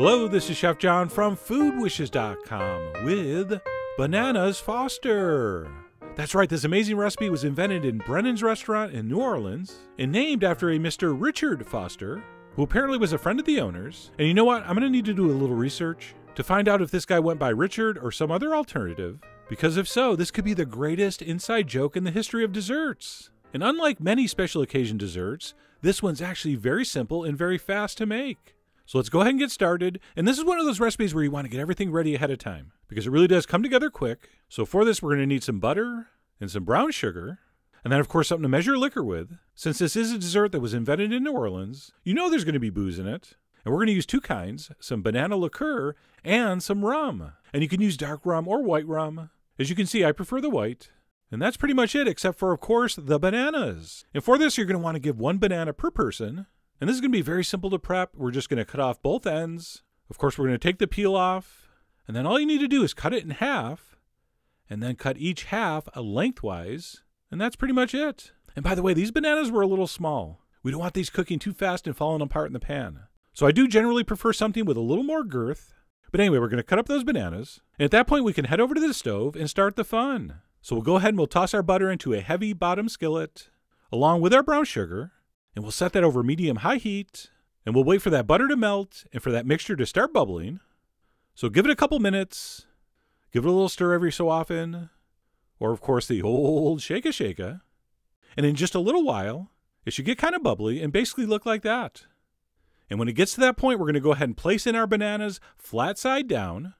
Hello, this is Chef John from foodwishes.com with Bananas Foster. That's right, this amazing recipe was invented in Brennan's restaurant in New Orleans and named after a Mr. Richard Foster, who apparently was a friend of the owners. And you know what? I'm going to need to do a little research to find out if this guy went by Richard or some other alternative, because if so, this could be the greatest inside joke in the history of desserts. And unlike many special occasion desserts, this one's actually very simple and very fast to make. So let's go ahead and get started. And this is one of those recipes where you want to get everything ready ahead of time, because it really does come together quick. So for this, we're going to need some butter and some brown sugar, and then of course something to measure liquor with. Since this is a dessert that was invented in New Orleans, you know there's going to be booze in it. And we're going to use two kinds, some banana liqueur and some rum. And you can use dark rum or white rum. As you can see, I prefer the white. And that's pretty much it, except for, of course, the bananas. And for this, you're going to want to give one banana per person. And this is going to be very simple to prep. We're just going to cut off both ends. Of course, we're going to take the peel off. And then all you need to do is cut it in half. And then cut each half lengthwise. And that's pretty much it. And by the way, these bananas were a little small. We don't want these cooking too fast and falling apart in the pan. So I do generally prefer something with a little more girth. But anyway, we're going to cut up those bananas. And at that point, we can head over to the stove and start the fun. So we'll go ahead and we'll toss our butter into a heavy bottom skillet, along with our brown sugar. And we'll set that over medium-high heat, and we'll wait for that butter to melt and for that mixture to start bubbling. So give it a couple minutes, give it a little stir every so often, or of course the old shake-a-shake-a. And in just a little while, it should get kind of bubbly and basically look like that. And when it gets to that point, we're going to go ahead and place in our bananas flat side down.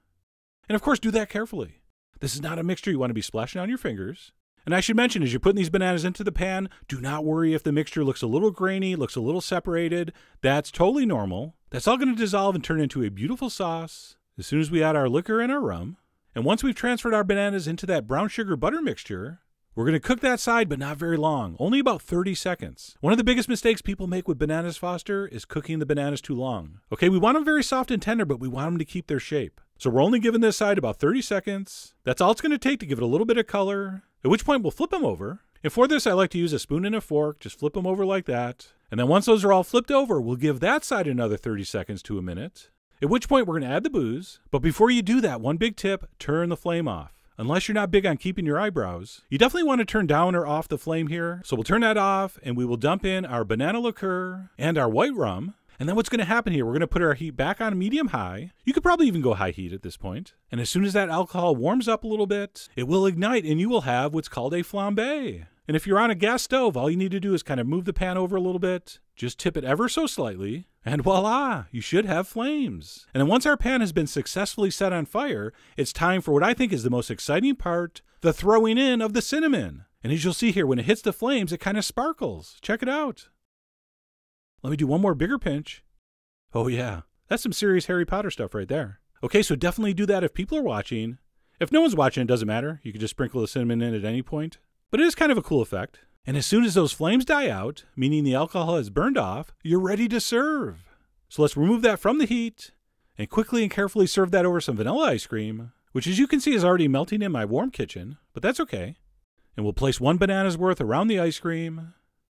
And of course, do that carefully. This is not a mixture you want to be splashing on your fingers. And I should mention, as you're putting these bananas into the pan, do not worry if the mixture looks a little grainy, looks a little separated. That's totally normal. That's all going to dissolve and turn into a beautiful sauce as soon as we add our liquor and our rum. And once we've transferred our bananas into that brown sugar butter mixture, we're going to cook that side, but not very long, only about 30 seconds. One of the biggest mistakes people make with Bananas Foster is cooking the bananas too long. Okay, we want them very soft and tender, but we want them to keep their shape. So we're only giving this side about 30 seconds. That's all it's going to take to give it a little bit of color, at which point we'll flip them over. And for this, I like to use a spoon and a fork, just flip them over like that. And then once those are all flipped over, we'll give that side another 30 seconds to a minute, at which point we're going to add the booze. But before you do that, one big tip, turn the flame off. Unless you're not big on keeping your eyebrows, you definitely want to turn down or off the flame here. So we'll turn that off and we will dump in our banana liqueur and our white rum. And then what's going to happen here, we're going to put our heat back on medium-high. You could probably even go high heat at this point. And as soon as that alcohol warms up a little bit, it will ignite and you will have what's called a flambé. And if you're on a gas stove, all you need to do is kind of move the pan over a little bit, just tip it ever so slightly, and voila, you should have flames. And then once our pan has been successfully set on fire, it's time for what I think is the most exciting part, the throwing in of the cinnamon. And as you'll see here, when it hits the flames, it kind of sparkles. Check it out. Let me do one more bigger pinch. Oh yeah, that's some serious Harry Potter stuff right there. Okay, so definitely do that if people are watching. If no one's watching, it doesn't matter. You can just sprinkle the cinnamon in at any point. But it is kind of a cool effect. And as soon as those flames die out, meaning the alcohol has burned off, you're ready to serve. So let's remove that from the heat and quickly and carefully serve that over some vanilla ice cream, which as you can see is already melting in my warm kitchen, but that's okay. And we'll place one banana's worth around the ice cream.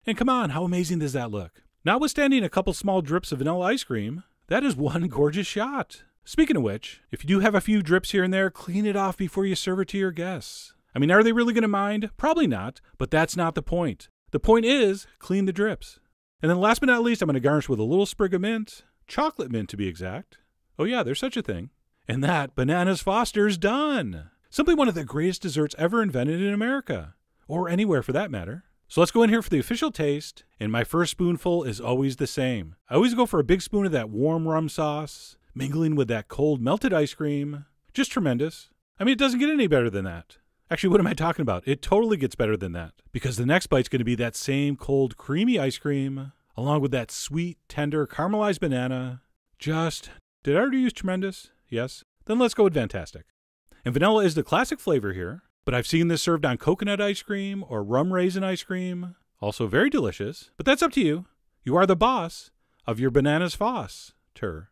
And come on, how amazing does that look? Notwithstanding a couple small drips of vanilla ice cream, that is one gorgeous shot. Speaking of which, if you do have a few drips here and there, clean it off before you serve it to your guests. I mean, are they really going to mind? Probably not, but that's not the point. The point is, clean the drips. And then last but not least, I'm going to garnish with a little sprig of mint, chocolate mint to be exact. Oh yeah, there's such a thing. And that Bananas Foster's done. Simply one of the greatest desserts ever invented in America, or anywhere for that matter. So let's go in here for the official taste, and my first spoonful is always the same. I always go for a big spoon of that warm rum sauce, mingling with that cold melted ice cream. Just tremendous. I mean, it doesn't get any better than that. Actually, what am I talking about? It totally gets better than that, because the next bite's going to be that same cold, creamy ice cream, along with that sweet, tender, caramelized banana. Did I already use tremendous? Yes? Then let's go with fantastic. And vanilla is the classic flavor here, but I've seen this served on coconut ice cream or rum raisin ice cream. Also very delicious, but that's up to you. You are the boss of your Bananas Foster.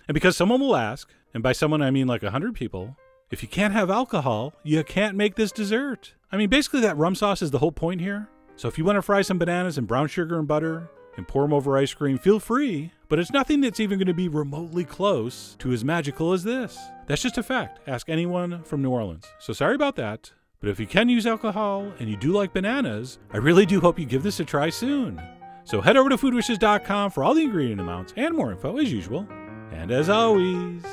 And because someone will ask, and by someone I mean like 100 people, if you can't have alcohol, you can't make this dessert. I mean, basically that rum sauce is the whole point here. So if you want to fry some bananas in brown sugar and butter, and pour them over ice cream, feel free, but it's nothing that's even going to be remotely close to as magical as this. That's just a fact. Ask anyone from New Orleans. So sorry about that, but if you can use alcohol and you do like bananas, I really do hope you give this a try soon. So head over to foodwishes.com for all the ingredient amounts and more info as usual. And as always,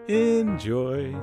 enjoy.